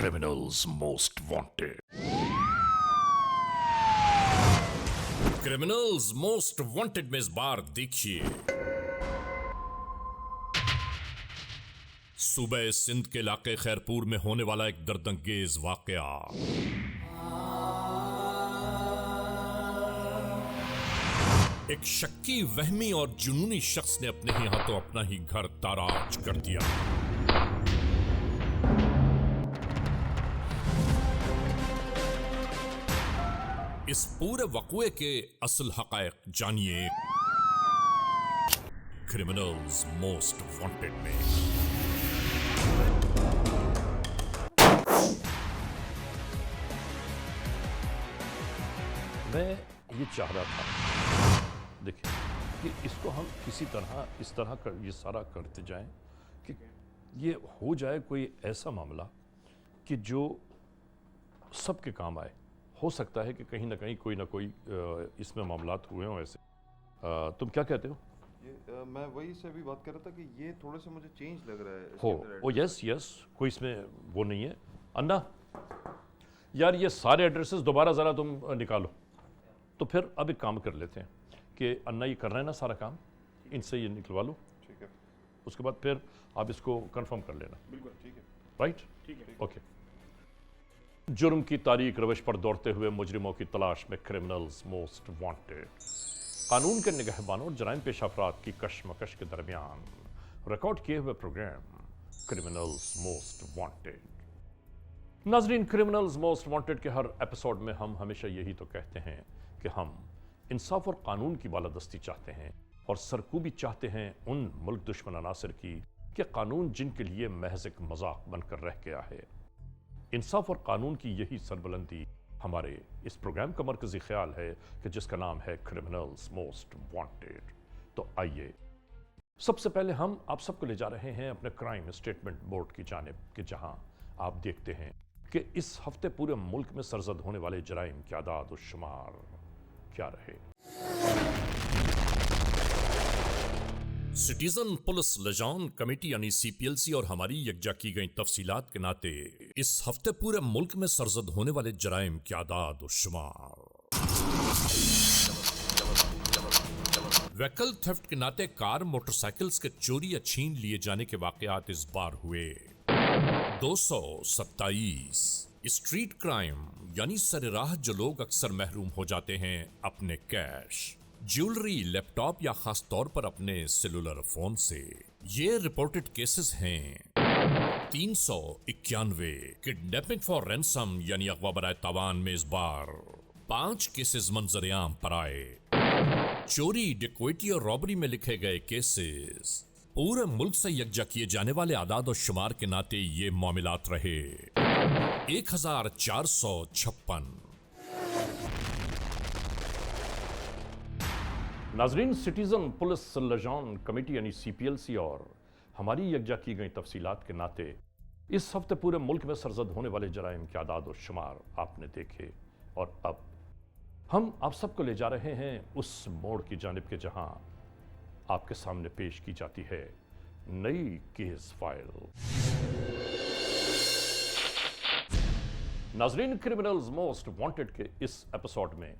Criminals Most Wanted. Criminals most wanted में इस बार देखिए सूबे सिंध के इलाके खैरपुर में होने वाला एक दर्दंगेज वाकया। एक शक्की, वहमी और जुनूनी शख्स ने अपने ही हाथों अपना ही घर ताराज कर दिया। इस पूरे वक़्वे के असल हक़ाइक़ जानिए क्रिमिनल्स मोस्ट वांटेड में। मैं ये चाह रहा था, देखिए, कि इसको हम किसी तरह इस तरह कर ये सारा करते जाएं कि ये हो जाए कोई ऐसा मामला कि जो सबके काम आए। हो सकता है कि कहीं ना कहीं कोई ना कोई इसमें मामलात हुए हों ऐसे। तुम क्या कहते हो? मैं वही से भी बात कर रहा था कि ये थोड़ा सा मुझे चेंज लग रहा है। ओ यस यस, कोई इसमें वो नहीं है। अन्ना यार, ये सारे एड्रेसेस दोबारा ज़रा तुम निकालो। तो फिर अब एक काम कर लेते हैं कि अन्ना ये कर रहे हैं ना सारा काम, इनसे ये निकलवा लो। ठीक है। उसके बाद फिर आप इसको कंफर्म कर लेना। बिल्कुल ठीक है। राइट? ठीक है। ओके। जुर्म की तारीख रविश पर दौड़ते हुए मुजरिमों की तलाश में क्रिमिनल्स मोस्ट वांटेड। कानून के निगहबानों और जराइम पेश अफराद की कशमकश के दरमियान रिकॉर्ड किए हुए प्रोग्राम क्रिमिनल्स मोस्ट वांटेड। नाजरीन, क्रिमिनल्स मोस्ट वांटेड के हर एपिसोड में हम हमेशा यही तो कहते हैं कि हम इंसाफ और कानून की बालादस्ती चाहते हैं और सरकूबी चाहते हैं उन मुल्क दुश्मन अनासर की कि कानून जिनके लिए महज एक मजाक बनकर रह गया है। इंसाफ और कानून की यही सरबुलंदी हमारे इस प्रोग्राम का मरकजी ख्याल है कि जिसका नाम है क्रिमिनल्स मोस्ट वांटेड। तो आइए, सबसे पहले हम आप सबको ले जा रहे हैं अपने क्राइम स्टेटमेंट बोर्ड की जानिब कि जहां आप देखते हैं कि इस हफ्ते पूरे मुल्क में सरजद होने वाले जराइम की आदाद और शुमार क्या रहे। सिटीजन पुलिस लिजान कमेटी यानी CPLC और हमारी यकजा की गई तफसीलात के नाते इस हफ्ते पूरे मुल्क में सरजद होने वाले जराइम की आदाद और शुमार। व्हीकल थेफ्ट के नाते कार मोटरसाइकिल्स के चोरी या छीन लिए जाने के वाकयात इस बार हुए 227। स्ट्रीट क्राइम यानी सरेराह जो लोग अक्सर महरूम हो जाते हैं अपने कैश, ज्वेलरी, लैपटॉप या खास तौर पर अपने सेलुलर फोन से, ये रिपोर्टेड केसेस हैं 391। किडनैपिंग फॉर रैंसम यानी अगवा बराए तावान में इस बार 5 केसेस मंजर-ए-आम पर आए। चोरी, डिक्वेटी और रॉबरी में लिखे गए केसेस पूरे मुल्क से यकजा किए जाने वाले आदाद और शुमार के नाते ये मामलात रहे 1456। नाजरीन, सिटीजन पुलिस लिजान कमेटी यानी CPLC और हमारी यकजा की गई तफसीलात के नाते इस हफ्ते पूरे मुल्क में सरजद होने वाले जराइम के आदाद और शुमार आपने देखे और अब हम आप सबको ले जा रहे हैं उस मोड़ की जानिब के जहां आपके सामने पेश की जाती है नई केस फाइल। नाजरीन, क्रिमिनल्स मोस्ट वांटेड के इस एपिसोड में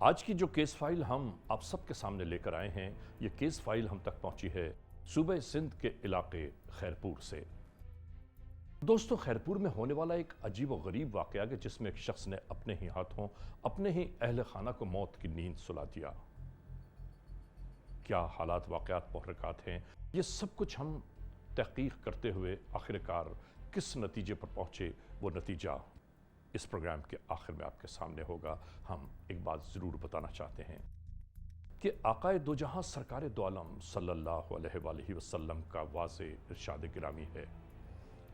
आज की जो केस फाइल हम आप सबके सामने लेकर आए हैं, ये केस फाइल हम तक पहुंची है सूबे सिंध के इलाके खैरपुर से। दोस्तों, खैरपुर में होने वाला एक अजीब व गरीब वाकया है जिसमें एक शख्स ने अपने ही हाथों अपने ही अहले खाना को मौत की नींद सुला दिया। क्या हालात, वाकयात, मुहर्रिकात हैं, ये सब कुछ हम तहकीक करते हुए आखिरकार किस नतीजे पर पहुंचे, वो नतीजा इस प्रोग्राम के आखिर में आपके सामने होगा। हम एक बात ज़रूर बताना चाहते हैं कि आकाए दो जहां सरकार दो आलम सल्लल्लाहु अलैहि वसल्लम का वाज़े इरशाद गिरामी है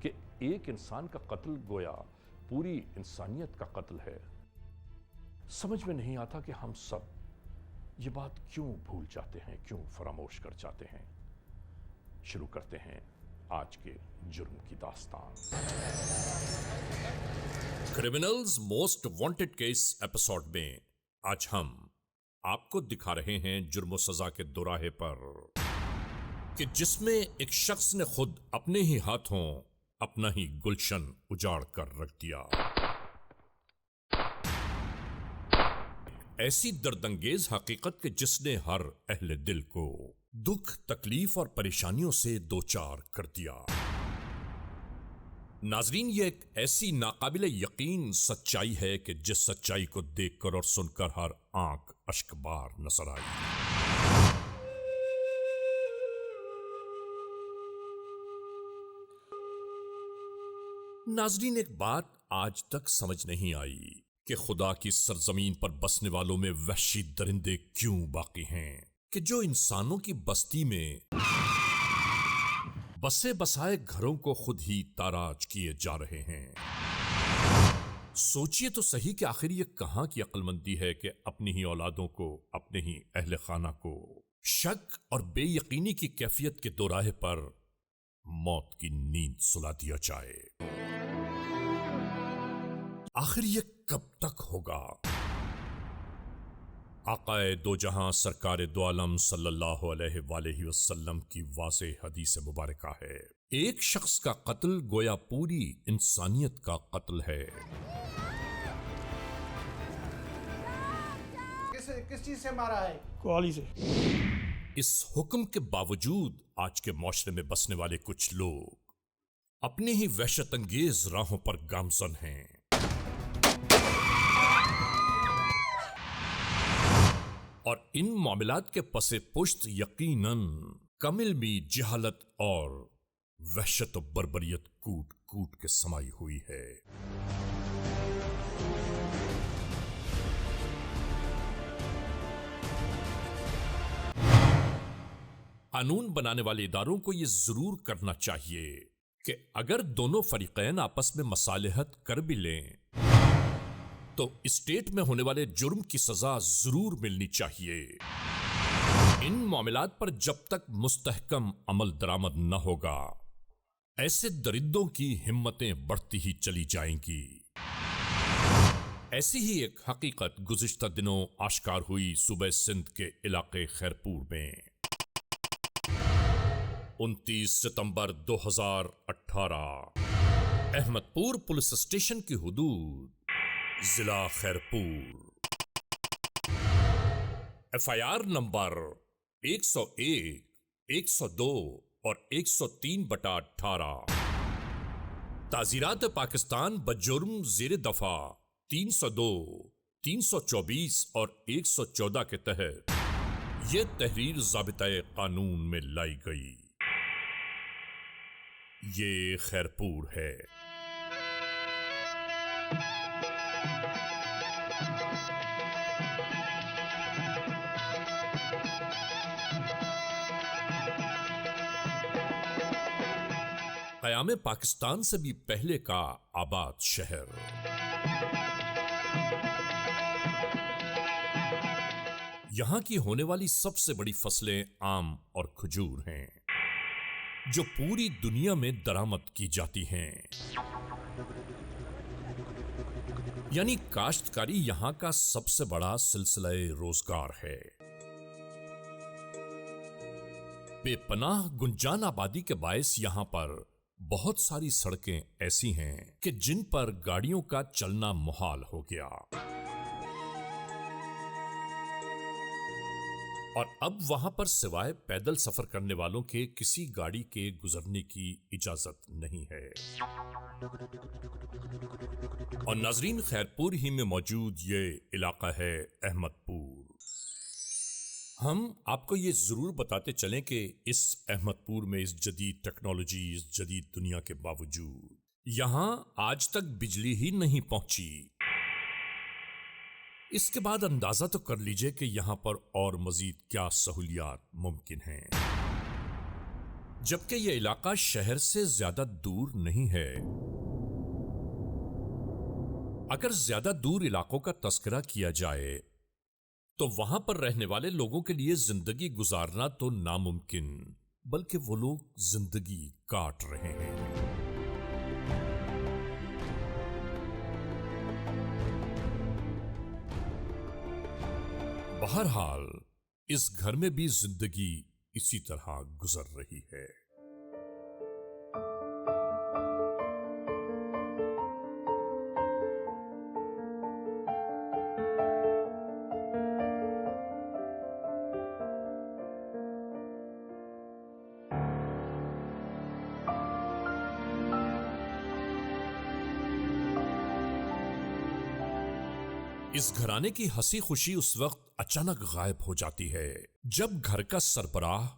कि एक इंसान का कत्ल गोया पूरी इंसानियत का कत्ल है। समझ में नहीं आता कि हम सब ये बात क्यों भूल जाते हैं, क्यों फरामोश कर जाते हैं। शुरू करते हैं आज के जुर्म की दास्तान। क्रिमिनल्स मोस्ट वांटेड के इस एपिसोड में आज हम आपको दिखा रहे हैं जुर्म सजा के दोराहे पर कि जिसमें एक शख्स ने खुद अपने ही हाथों अपना ही गुलशन उजाड़ कर रख दिया। ऐसी दर्दंगेज हकीकत के जिसने हर अहले दिल को दुख, तकलीफ और परेशानियों से दो चार कर दिया। नाजरीन, ये एक ऐसी नाकाबिले यकीन सच्चाई है कि जिस सच्चाई को देखकर और सुनकर हर आंख अश्कबार नजर आई। नाजरीन, एक बात आज तक समझ नहीं आई कि खुदा की सरजमीन पर बसने वालों में वहशी दरिंदे क्यों बाकी हैं कि जो इंसानों की बस्ती में बसे बसाए घरों को खुद ही ताराज किए जा रहे हैं। सोचिए तो सही कि आखिर ये कहां की अक्लमंदी है कि अपनी ही औलादों को, अपने ही अहले खाना को शक और बेयकीनी की कैफियत के दोराहे पर मौत की नींद सुला दिया जाए। आखिर ये कब तक होगा? आकाए दो जहां सरकारे दो आलम सल्लल्लाहु अलैहि वसल्लम की वाज़ेह हदीस मुबारका है, एक शख्स का कत्ल गोया पूरी इंसानियत का कत्ल है। किस चीज से मारा है? कुआली से। इस हुक्म के बावजूद आज के माशरे में बसने वाले कुछ लोग अपनी ही वहशत अंगेज राहों पर गामजन हैं। और इन मामलात के पसे पुश्त यकीनन कमिल जहालत और वहशत बर्बरियत कूट कूट के समाई हुई है। कानून बनाने वाले इदारों को यह जरूर करना चाहिए कि अगर दोनों फरीकैन आपस में मसालहत कर भी लें तो स्टेट में होने वाले जुर्म की सजा जरूर मिलनी चाहिए। इन मामलात पर जब तक मुस्तहकम अमल दरामद न होगा, ऐसे दरिंदों की हिम्मतें बढ़ती ही चली जाएंगी। ऐसी ही एक हकीकत गुज़िश्ता दिनों आश्कार हुई सूबे सिंध के इलाके खैरपुर में। 29 सितंबर 2018 अहमदपुर पुलिस स्टेशन की हुदूद जिला खैरपुर, FIR नंबर 101, 102 और 103/18 ताज़ीरात पाकिस्तान बजुर्म ज़ेर दफा 302, 324 और 114 के तहत ये तहरीर ज़ाबिताए कानून में लाई गई। ये खैरपुर है। क़याम पाकिस्तान से भी पहले का आबाद शहर। यहां की होने वाली सबसे बड़ी फसलें आम और खजूर हैं, जो पूरी दुनिया में दरामद की जाती हैं। यानी काश्तकारी यहां का सबसे बड़ा सिलसिला रोजगार है। बेपनाह गुंजान आबादी के बायस यहां पर बहुत सारी सड़कें ऐसी हैं कि जिन पर गाड़ियों का चलना मुहाल हो गया, और अब वहां पर सिवाय पैदल सफर करने वालों के किसी गाड़ी के गुजरने की इजाजत नहीं है। और नाजरीन, खैरपुर ही में मौजूद ये इलाका है अहमदपुर। हम आपको ये जरूर बताते चलें कि इस अहमदपुर में इस जदीद टेक्नोलॉजी, इस जदीद दुनिया के बावजूद यहां आज तक बिजली ही नहीं पहुंची। इसके बाद अंदाजा तो कर लीजिए कि यहां पर और मजीद क्या सहूलियात मुमकिन हैं। जबकि यह इलाका शहर से ज्यादा दूर नहीं है। अगर ज्यादा दूर इलाकों का तस्करा किया जाए तो वहां पर रहने वाले लोगों के लिए जिंदगी गुजारना तो नामुमकिन, बल्कि वो लोग जिंदगी काट रहे हैं। बहरहाल इस घर में भी जिंदगी इसी तरह गुजर रही है। इस घराने की हंसी खुशी उस वक्त अचानक गायब हो जाती है जब घर का सरबराह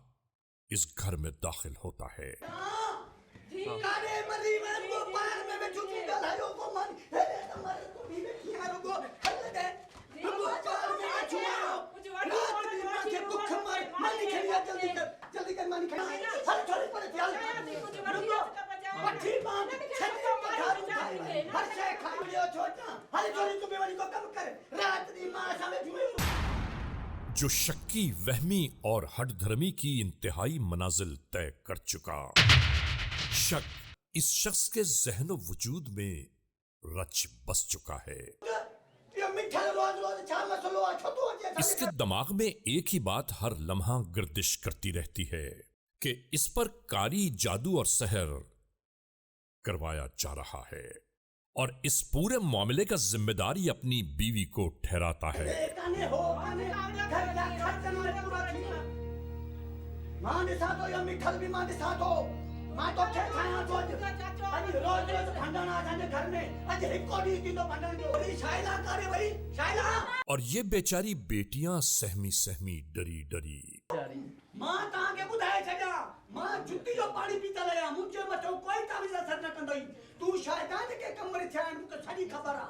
इस घर में दाखिल होता है। जो शक्की, वहमी और हठधर्मी की इंतहाई मनाजिल तय कर चुका। शक इस शख्स के ज़हन व वजूद में रच बस चुका है। इसके दिमाग में एक ही बात हर लम्हा गर्दिश करती रहती है कि इस पर कारी, जादू और सहर करवाया जा रहा है और इस पूरे मामले का जिम्मेदारी अपनी बीवी को ठहराता है। और ये बेचारी बेटियां सहमी सहमी डरी डरी मां ताके बुधाए छजा मां जुत्ती जो पानी पीता लया मुझे मतो कोई तावीज़ असर न कंदई तू शैतान के कमरे छान मुके सजी खबर आ।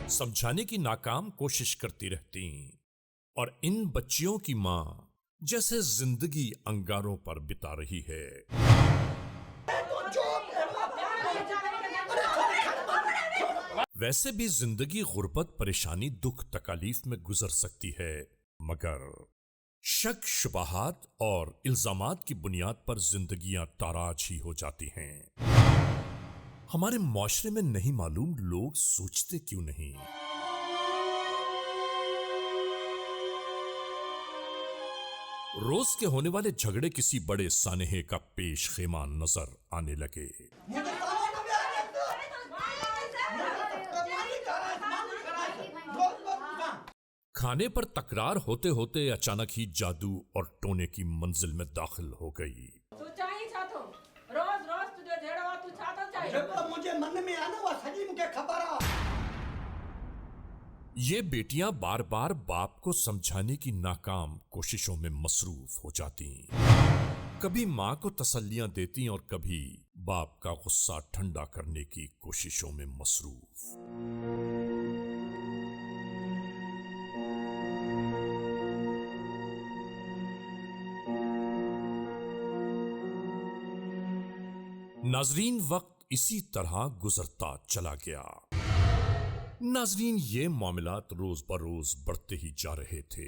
समझाने की नाकाम कोशिश करती रहती और इन बच्चियों की मां जैसे जिंदगी अंगारों पर बिता रही है। वैसे भी जिंदगी गुर्बत, परेशानी, दुख, तकालीफ में गुजर सकती है, मगर शक, शुबहात और इल्जामात की बुनियाद पर जिंदगियां ताराज ही हो जाती हैं। हमारे माशरे में नहीं मालूम लोग सोचते क्यों नहीं। रोज के होने वाले झगड़े किसी बड़े सानेहे का पेश खेमा नजर आने लगे। खाने पर तकरार होते होते अचानक ही जादू और टोने की मंजिल में दाखिल हो गई। मुझे मन में आना वो सजी मुके खबर आ। ये बेटियां बार बार बाप को समझाने की नाकाम कोशिशों में मसरूफ हो जाती। कभी मां को तसल्लियां देती और कभी बाप का गुस्सा ठंडा करने की कोशिशों में मसरूफ। नाजरीन, वक्त इसी तरह गुजरता चला गया। नाजरीन, ये मामलात रोज बरोज बढ़ते ही जा रहे थे।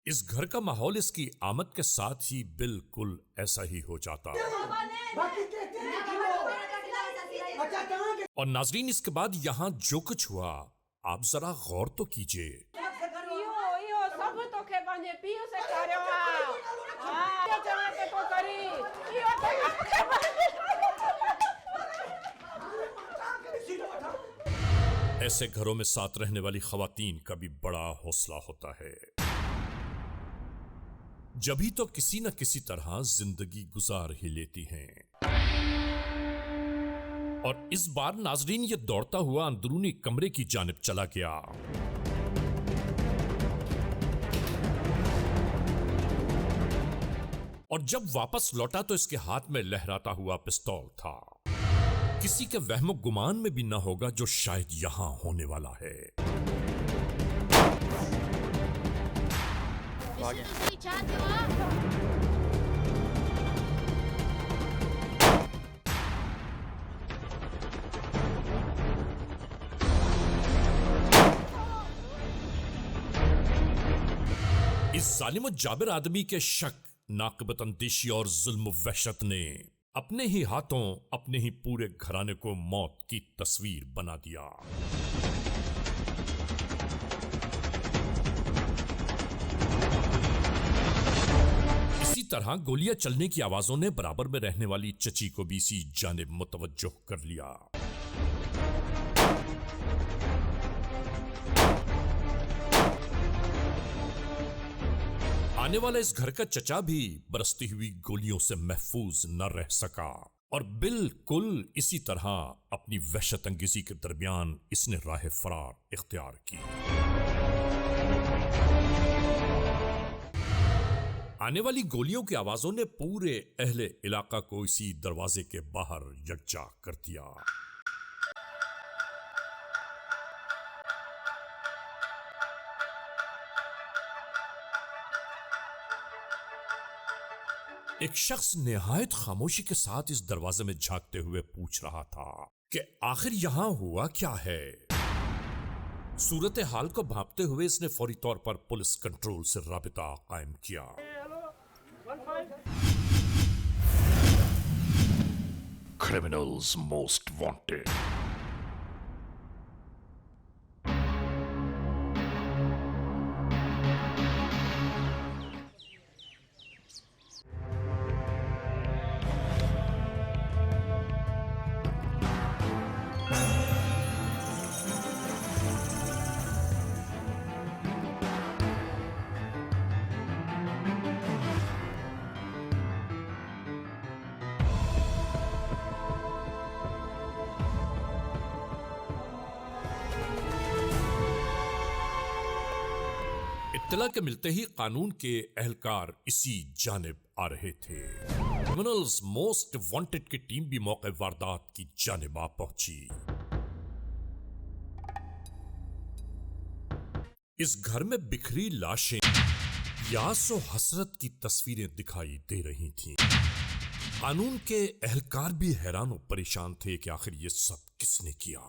इस घर का माहौल इसकी आमद के साथ ही बिल्कुल ऐसा ही हो जाता। और नाजरीन, इसके बाद यहां जो कुछ हुआ आप जरा गौर तो कीजिए। ऐसे घरों में साथ रहने वाली खवातीन का भी बड़ा हौसला होता है। जभी तो किसी न किसी तरह जिंदगी गुजार ही लेती हैं। और इस बार नाजरीन ये दौड़ता हुआ अंदरूनी कमरे की जानिब चला गया। और जब वापस लौटा तो इसके हाथ में लहराता हुआ पिस्तौल था। किसी के वहमो गुमान में भी ना होगा जो शायद यहां होने वाला है। इस जालिम जाबिर आदमी के शक, नाक़िबत अंदेशी और जुल्म वहशत ने अपने ही हाथों अपने ही पूरे घराने को मौत की तस्वीर बना दिया। तरह गोलियां चलने की आवाजों ने बराबर में रहने वाली चची को भी इसी जानिब मुतवज्जो कर लिया। आने वाला इस घर का चचा भी बरसती हुई गोलियों से महफूज न रह सका और बिल्कुल इसी तरह अपनी वहशत अंगेजी के दरमियान इसने राह फरार इख्तियार की। आने वाली गोलियों की आवाजों ने पूरे अहले इलाका को इसी दरवाजे के बाहर यकजा कर दिया। एक शख्स निहायत खामोशी के साथ इस दरवाजे में झांकते हुए पूछ रहा था कि आखिर यहां हुआ क्या है। सूरत हाल को भांपते हुए इसने फौरी तौर पर पुलिस कंट्रोल से राबिता कायम किया। Criminals most wanted. इत्तला के मिलते ही कानून के एहलकार इसी जानिब आ रहे थे। क्रिमिनल्स मोस्ट वांटेड की टीम भी मौके वारदात की जानिब आ पहुंची। इस घर में बिखरी लाशें, यास और हसरत की तस्वीरें दिखाई दे रही थीं। कानून के एहलकार भी हैरान और परेशान थे कि आखिर ये सब किसने किया।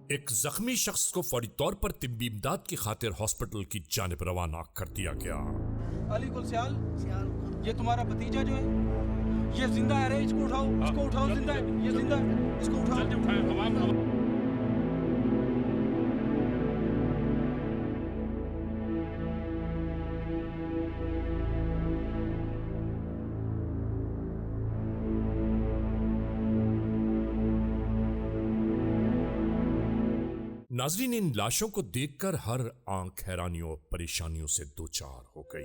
एक जख्मी शख्स को फौरी तौर पर तिब्बी इमदाद की खातिर हॉस्पिटल की जानिब रवाना कर दिया गया। अली गुलसियाल, ये तुम्हारा भतीजा जो है, ये जिंदा है रे, इसको उठाओ, इसको उठाओ, जिंदा है, ये जिंदा है, इसको उठाओ। नाज़रीन, इन लाशों को देखकर हर आंख हैरानियों और परेशानियों से दो चार हो गई।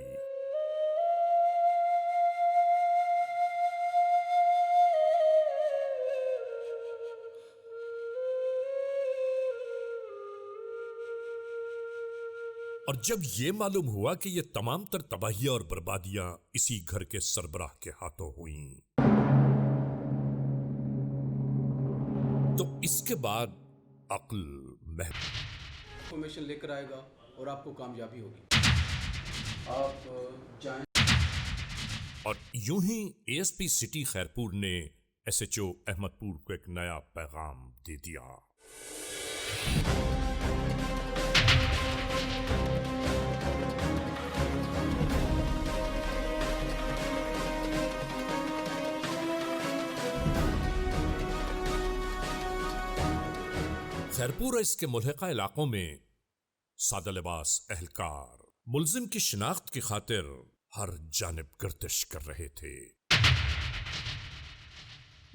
और जब यह मालूम हुआ कि यह तमाम तर तबाहियां और बर्बादियां इसी घर के सरबराह के हाथों हुई, तो इसके बाद अक्ल इंफॉर्मेशन लेकर आएगा और आपको कामयाबी होगी। आप जाएं। और यूं ही एएसपी सिटी खैरपुर ने एसएचओ अहमदपुर को एक नया पैगाम दे दिया। खैरपुर और इसके मुल्हिका इलाकों में सादा लिबास एहलकार मुल्जिम की शिनाख्त की खातिर हर जानिब गर्दिश कर रहे थे।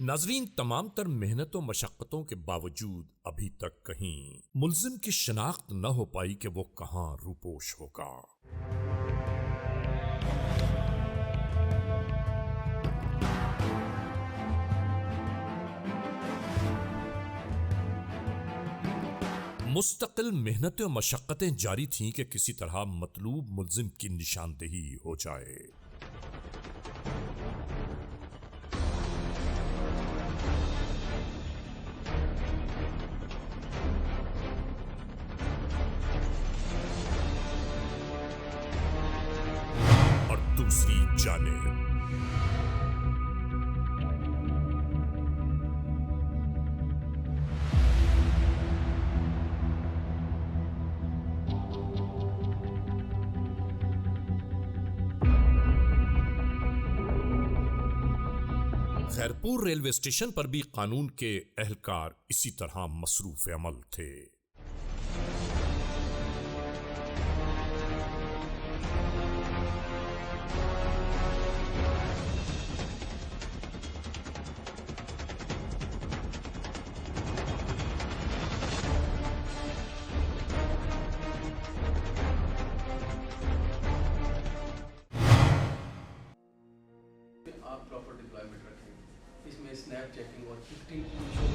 नाजरीन, तमाम तर मेहनतों मशक्कतों के बावजूद अभी तक कहीं मुल्जिम की शिनाख्त न हो पाई कि वो कहां रूपोश होगा। मुस्तकिल मेहनतें और मशक्कतें जारी थीं कि किसी तरह मतलूब मुल्जिम की निशानदेही हो जाए। और दूसरी जानिब खैरपुर रेलवे स्टेशन पर भी कानून के एहलकार इसी तरह मसरूफ अमल थे। स्नैप चैटिंग और टिकटिंग की शो।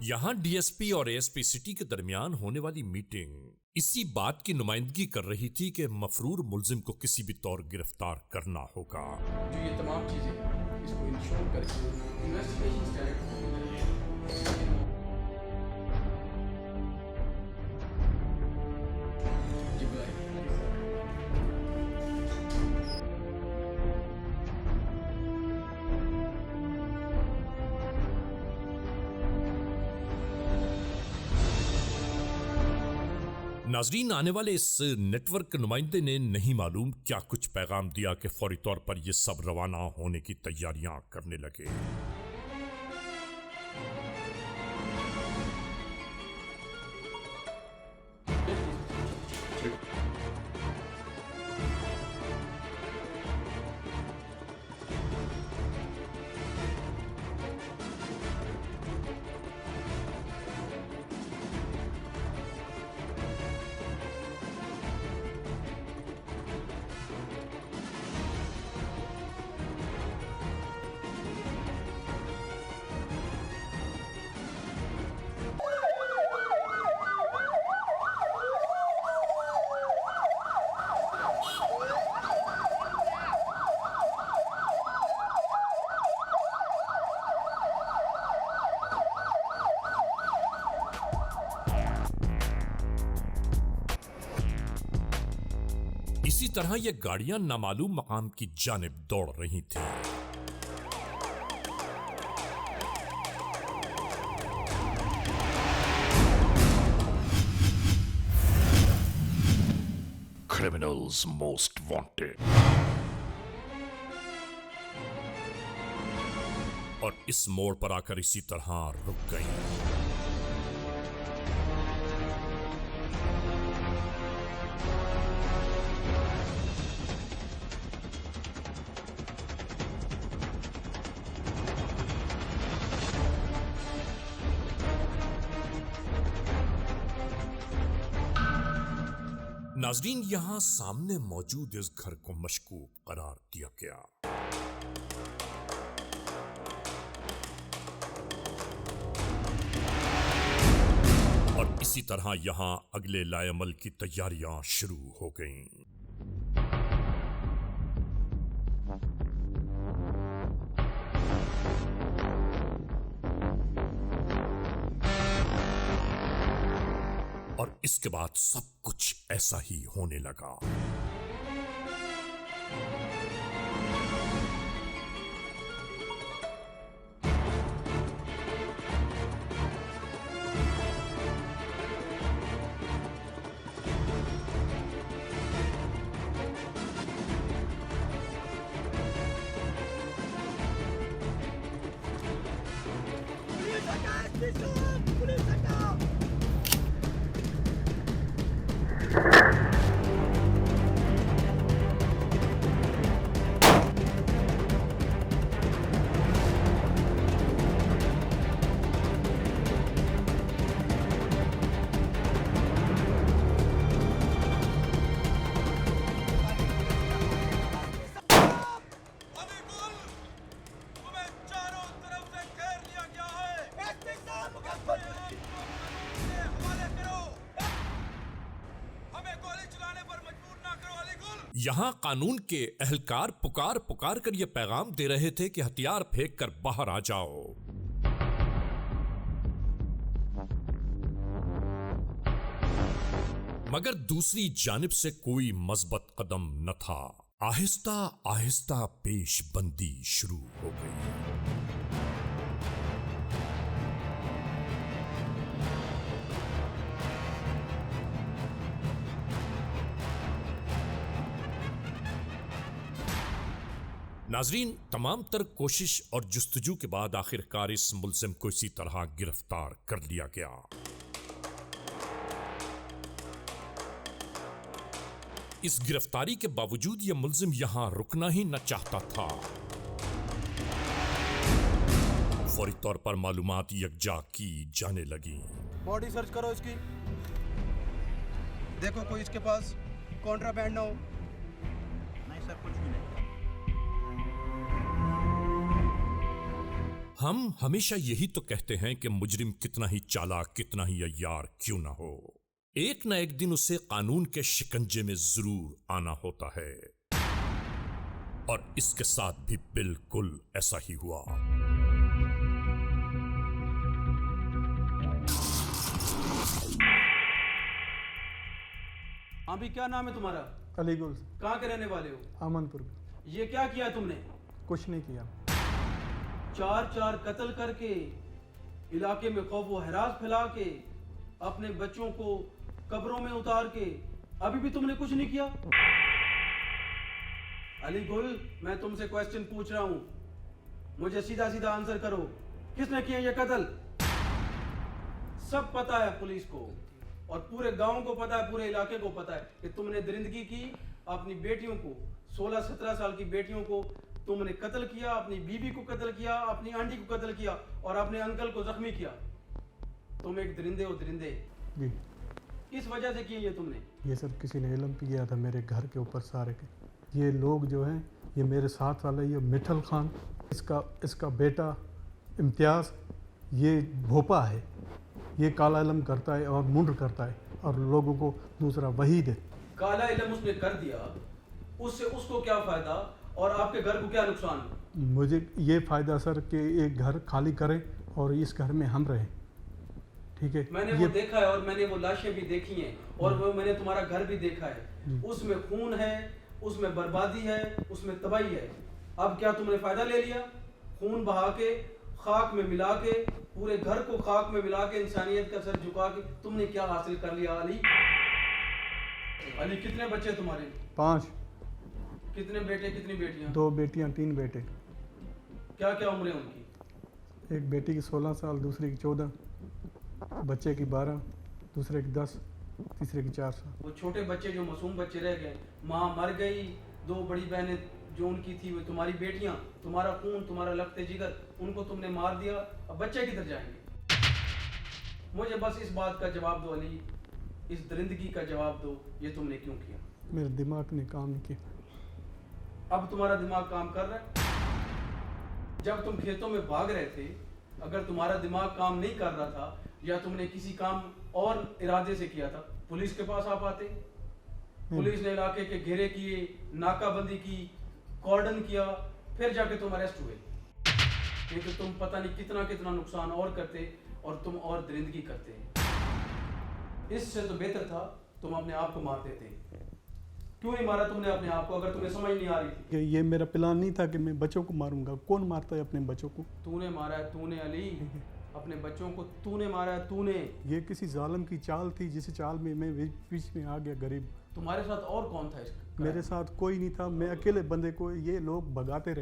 यहाँ डीएसपी और एएसपी सिटी के दरमियान होने वाली मीटिंग इसी बात की नुमाइंदगी कर रही थी कि मफरूर मुल्जिम को किसी भी तौर गिरफ्तार करना होगा। जो ये तमाम चीजें इसको इंश्योर करके इन्वेस्टिगेशन डायरेक्ट नाजरीन, आने वाले इस नेटवर्क के नुमाइंदे ने नहीं मालूम क्या कुछ पैगाम दिया कि फौरी तौर पर ये सब रवाना होने की तैयारियां करने लगे। इसी तरह ये गाड़ियां नामालूम मकाम की जानिब दौड़ रही थीं। Criminals most wanted. और इस मोड़ पर आकर इसी तरह रुक गई। नाजरीन, यहां सामने मौजूद इस घर को मशकूक करार दिया गया। और इसी तरह यहां अगले लाएमल की तैयारियां शुरू हो गईं। और इसके बाद सब कुछ ऐसा ही होने लगा। यहां कानून के एहलकार पुकार पुकार कर यह पैगाम दे रहे थे कि हथियार फेंक कर बाहर आ जाओ। मगर दूसरी जानिब से कोई मज़बत कदम न था। आहिस्ता आहिस्ता पेशबंदी शुरू हो गई। नाजरीन, तमाम तर कोशिश और जुस्तजू के बाद आखिरकार इस मुल्जिम को इसी तरह गिरफ्तार कर लिया गया। इस गिरफ्तारी के बावजूद यह मुल्जिम यहां रुकना ही न चाहता था। फौरी तौर पर मालूमात यकजा की जाने लगी। बॉडी सर्च करो इसकी, देखो कोई इसके पास कॉन्ट्राबैंड ना हो। नहीं सर, कुछ भी नहीं। हम हमेशा यही तो कहते हैं कि मुजरिम कितना ही चालाक, कितना ही अय्यार क्यों ना हो, एक ना एक दिन उसे कानून के शिकंजे में जरूर आना होता है। और इसके साथ भी बिल्कुल ऐसा ही हुआ। हाँ भी, क्या नाम है तुम्हारा? अलीगुल कहाँ के रहने वाले हो? आमनपुर। ये क्या किया तुमने? कुछ नहीं किया। 4 कत्ल करके, इलाके में खौफ व हरास फैला के, अपने बच्चों को कब्रों में उतार के, अभी भी तुमने कुछ नहीं किया? अली गुल, मैं तुमसे क्वेश्चन पूछ रहा हूं, मुझे सीधा सीधा आंसर करो। किसने किया ये कत्ल? सब पता है पुलिस को, और पूरे गांव को पता है, पूरे इलाके को पता है कि तुमने दरिंदगी की। अपनी बेटियों को, 16-17 साल की बेटियों को तुमने कत्ल किया, अपनी बीवी को कत्ल किया, अपनी आंटी को कत्ल किया, और अपने अंकल को जख्मी किया। तुम एक दरिंदे हो, दरिंदे। जी। किस वजह से किए ये तुमने? ये सब किसी ने इल्म किया था मेरे घर के ऊपर सारे के। ये लोग जो हैं, ये मेरे साथ वाला ये मिठल खान, इसका बेटा इम्तियाज़, ये भोपा है, ये काला इल्म करता है और मुंड करता है, और लोगों को दूसरा वहीद है। काला इल्म उसने कर दिया, उससे उसको क्या फायदा और आपके घर को क्या नुकसान? मुझे ये फ़ायदा सर कि एक घर खाली करें और इस घर में हम रहें, ठीक है। मैंने वो देखा है, और मैंने वो लाशें भी देखी हैं, और वो मैंने तुम्हारा घर भी देखा है। उसमें खून है, उसमें बर्बादी है, उसमें तबाही है। अब क्या तुमने फायदा ले लिया? खून बहा के, खाक में मिला के, पूरे घर को खाक में मिला के, इंसानियत का सर झुका के तुमने क्या हासिल कर लिया? अली, अली कितने बच्चे तुम्हारे? 5। कितने बेटे, कितनी बेटियां? 2 बेटियां 3 बेटे। क्या क्या उम्र है उनकी? एक बेटी की 16 साल, दूसरी की 14, बच्चे की 12, दूसरे की 10, तीसरे की 4 साल। वो छोटे बच्चे जो मासूम बच्चे रह गए, माँ मर गई, 2 बड़ी बहनें जो उनकी थी, वो तुम्हारी बेटियां, तुम्हारा खून, तुम्हारा लखते जिगर, उनको तुमने मार दिया। अब बच्चे किधर जाएंगे? मुझे बस इस बात का जवाब दो अली, इस दरिंदगी का जवाब दो, ये तुमने क्यों किया? मेरे दिमाग ने काम नहीं किया। अब तुम्हारा दिमाग काम कर रहा है? जब तुम खेतों में भाग रहे थे, अगर तुम्हारा दिमाग काम नहीं कर रहा था, या तुमने किसी काम और इरादे से किया था, पुलिस के पास आ पाते? पुलिस ने इलाके के घेरे किए, नाकाबंदी की, कॉर्डन किया, फिर जाके तुम अरेस्ट हुए। क्योंकि तुम पता नहीं कितना कितना नुकसान और करते, और तुम और दरिंदगी करते। इससे तो बेहतर था तुम अपने आप को मार देते। क्यों नहीं मारा तुमने अपने आप को, अगर तुम्हें समझ नहीं आ रही थी? ये मेरा प्लान नहीं था कि मैं बच्चों को मारूंगा। कौन मारता है अपने बच्चों को? तूने मारा है, तूने अली, अपने बच्चों को तूने मारा है, तूने। ये किसी जालिम की चाल थी, जिस चाल में मैं बीच में आ गया गरीब। तुम्हारे साथ और कौन था इसका? मेरे साथ कोई नहीं था, मैं अकेले बंदे को ये लोग भगाते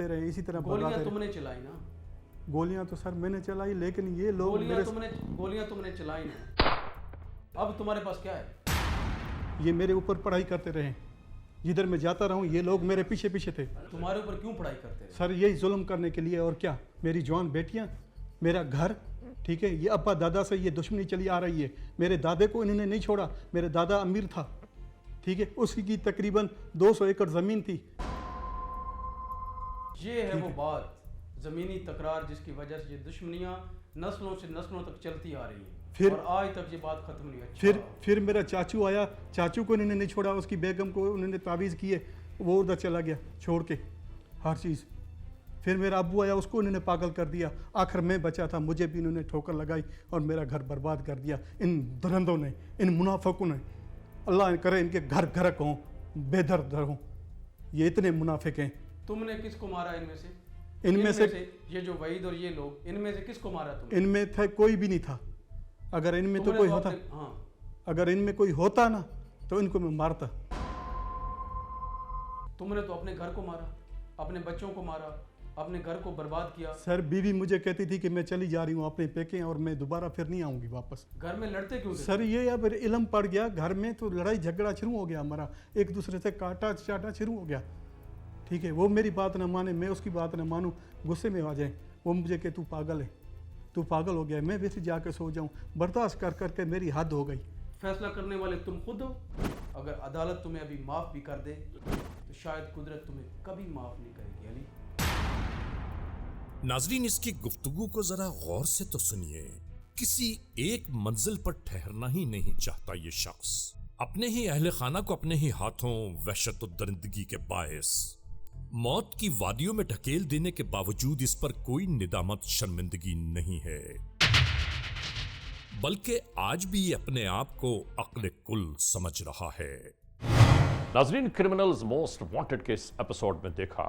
रहे, इसी तरह गोलियां भगाते तुमने चलाई ना? रहे। गोलियां तो सर मैंने चलाई, लेकिन ये लोग गोलियां तुमने चलाई ना। अब तुम्हारे पास क्या है? ये मेरे ऊपर पढ़ाई करते रहे, जिधर मैं जाता रहूं ये लोग मेरे पीछे पीछे थे। तुम्हारे ऊपर क्यों पढ़ाई करते रहे? सर यही जुल्म करने के लिए, और क्या। मेरी जवान बेटियां, मेरा घर, ठीक है। ये अब्बा दादा से ये दुश्मनी चली आ रही है। मेरे दादे को इन्होंने नहीं छोड़ा। मेरे दादा अमीर था, ठीक है, उसकी तकरीबन 200 एकड़ ज़मीन थी। ये है वो बात, ज़मीनी तकरार, जिसकी वजह से ये दुश्मनियाँ नस्लों से नस्लों तक चलती आ रही हैं, और आज तक ये बात खत्म नहीं हुई। फिर मेरा चाचू आया, चाचू को इन्होंने नहीं छोड़ा, उसकी बेगम को उन्होंने तावीज़ किए, वो उधर चला गया छोड़ के हर चीज़। फिर मेरा अब्बू आया, उसको उन्होंने पागल कर दिया। आखिर मैं बचा था, मुझे भी इन्होंने ठोकर लगाई और मेरा घर बर्बाद कर दिया इन दरंदों ने, इन मुनाफिकों ने। अल्लाह करे इनके घर घरक हों, बेदर्द हों, ये इतने मुनाफिक हैं। तुमने किसको मारा इनमें से? इनमें से ये जो वहीद और ये लोग, इनमें से किसको मारा तुमने? इनमें था कोई भी नहीं था। अगर इनमें तो कोई होता, हाँ, अगर इनमें कोई होता ना तो इनको मैं मारता। तुमने तो अपने घर को मारा, अपने बच्चों को मारा, अपने घर को बर्बाद किया। सर बीवी मुझे कहती थी कि मैं चली जा रही हूँ अपने पेके, और मैं दोबारा फिर नहीं आऊँगी वापस। घर में लड़ते क्यों थे? सर ये अब इल्म पड़ गया घर में, तो लड़ाई झगड़ा शुरू हो गया हमारा, एक दूसरे से काटा चाटा शुरू हो गया, ठीक है। वो मेरी बात ना माने, मैं उसकी बात ना मानूँ, गुस्से में आ जाए वो मुझे कि तू पागल है, तू पागल हो गया, मैं वैसे जाके सो जाऊँ। बर्दाश्त कर करके मेरी हद हो गई। फैसला करने वाले तुम खुद हो। अगर अदालत तुम्हें अभी माफ़ भी कर दे, तो शायद कुदरत तुम्हें कभी माफ़ नहीं करेगी अली। नाजरीन, इसकी गुफ्तगू को जरा गौर से तो सुनिए। किसी एक मंजिल पर ठहरना ही नहीं चाहता ये शख्स। अपने ही अहले खाना को अपने ही हाथों वहशत और दरिंदगी के बायस मौत की वादियों में ढकेल देने के बावजूद इस पर कोई निदामत शर्मिंदगी नहीं है, बल्कि आज भी ये अपने आप को अक्ल कुल समझ रहा है। नाजरीन, क्रिमिनल्स मोस्ट वांटेड के इस एपिसोड में देखा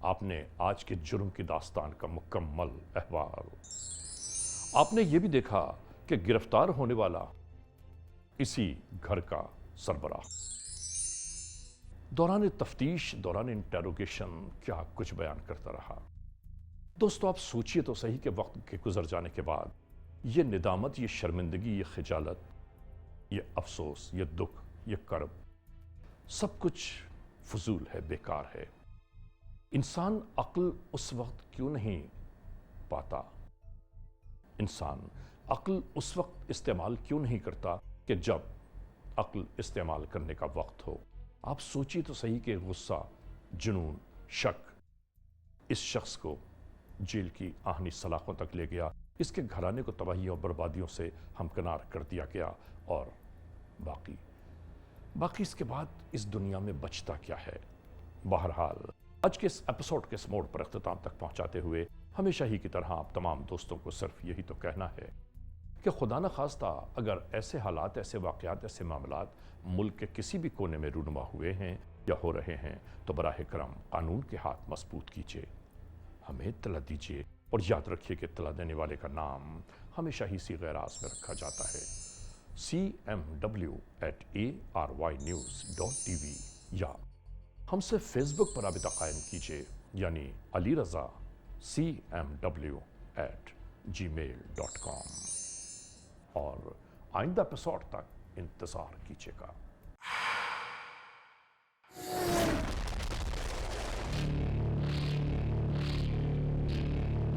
आपने आज के जुर्म की दास्तान का मुकम्मल अहवाल। आपने ये भी देखा कि गिरफ्तार होने वाला इसी घर का सरबराह। दौरान तफ्तीश, दौरान इंटेरोगेशन क्या कुछ बयान करता रहा। दोस्तों, आप सोचिए तो सही कि वक्त के गुजर जाने के बाद ये निदामत, ये शर्मिंदगी, ये खिजालत, ये अफसोस, ये दुख, ये कर्ब, सब कुछ फजूल है, बेकार है। इंसान अक्ल उस वक्त क्यों नहीं पाता? इंसान अक्ल उस वक्त इस्तेमाल क्यों नहीं करता कि जब अक्ल इस्तेमाल करने का वक्त हो? आप सोचिए तो सही कि गुस्सा, जुनून, शक इस शख्स को जेल की आहनी सलाखों तक ले गया। इसके घराने को तबाहियों और बर्बादियों से हमकिनार कर दिया गया। और बाकी इसके बाद इस दुनिया में बचता क्या है? बहरहाल, आज के इस एपिसोड के इस मोड़ पर अख्ताम तक पहुंचाते हुए हमेशा ही की तरह आप तमाम दोस्तों को सिर्फ यही तो कहना है कि खुदा न खास्ता अगर ऐसे हालात, ऐसे वाक़यात, ऐसे मामलात मुल्क के किसी भी कोने में रूनुमा हुए हैं या हो रहे हैं तो बराह करम कानून के हाथ मजबूत कीजिए, हमें इत्तला दीजिए और याद रखिए कि इत्तला देने वाले का नाम हमेशा ही सीग़-ए-राज़ में रखा जाता है। cmw@arYnews.tv या हमसे फेसबुक पर राबिता कायम कीजिए, यानी अली रज़ा cmw@gmail.com। और आइंदा एपिसोड तक इंतज़ार कीजिएगा।